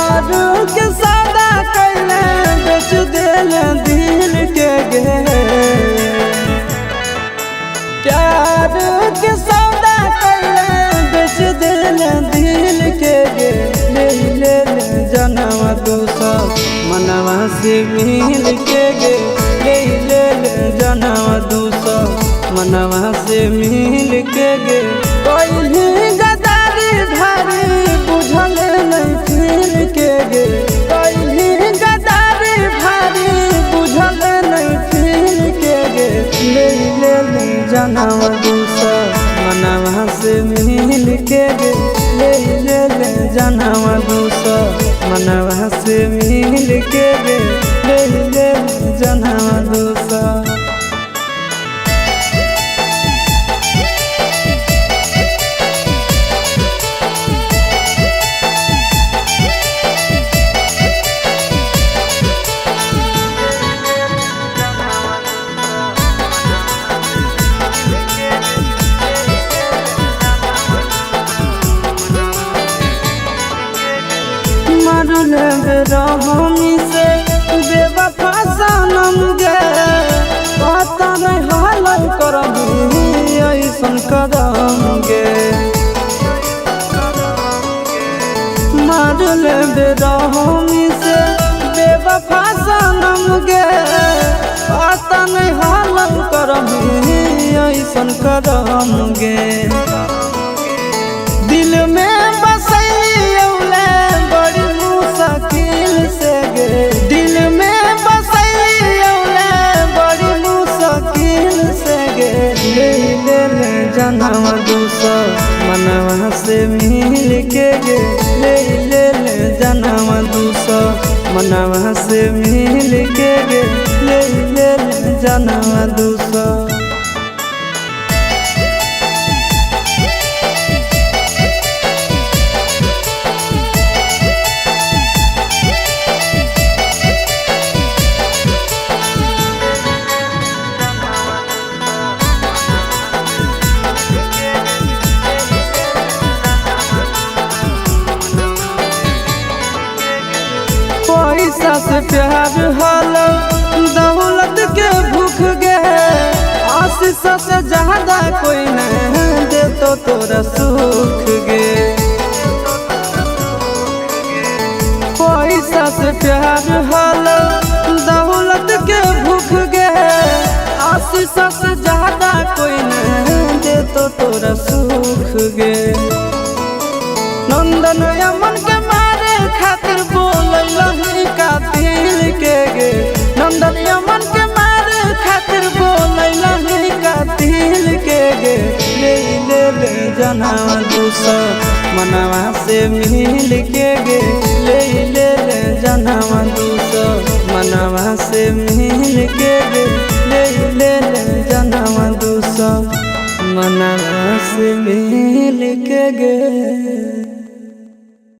प्यार के सौदा कैले बेच दिल दिल के गे। प्यार के सौदा कैले बेच दिल दिल के गे। ले ले जनम दूसर मनवा से मिल के गे। ले ले जनम दूसर मनवा से मिल के गे। कोई गदारी भारी बुझल नहीं फिर के गे। कोई गदारी भारी बुझल नहीं फिर के गे। ले ले जनम दूसर मनवा से मिल के गे। ले ले जनम दूसर मनवा से मिल के गे। ले ले जनम दूसर मरल बेरहमी से बेवफा सनम गे। पता नहीं हाल करबी ऐसन कदम गे। मरल बेरहमी से बेवफा सनम गे। पता नहीं हाल करबी ऐसन कदम गे। दिल में दिल में बसैले बड़ी मुश्किल से गे। ले ले जनम दूसर मनवा से मिल के गे। ले ले जनम दूसर मनवा से मिल के गे। ले ले जनम दूसर पैसा से प्यार हल दौलत के भूख गे। आशीष से ज्यादा कोई नहीं दे तो तोरा सुख गे। पैसा से प्यार हल दौलत के भूख गे। आशीष से ज्यादा कोई नहीं दे तो तोरा सुख गे। नंदन अमन के मारे खातिर बोलही कातिल के गे। नंदन अमन के मारे खातिर बोलही कातिल के गे। ले ले जनम दूसर मनवा से मिल के गे। ले ले जनम दूसर मनवा से मिल के गे। ले ले जनम दूसर मनवा से मिल के गे।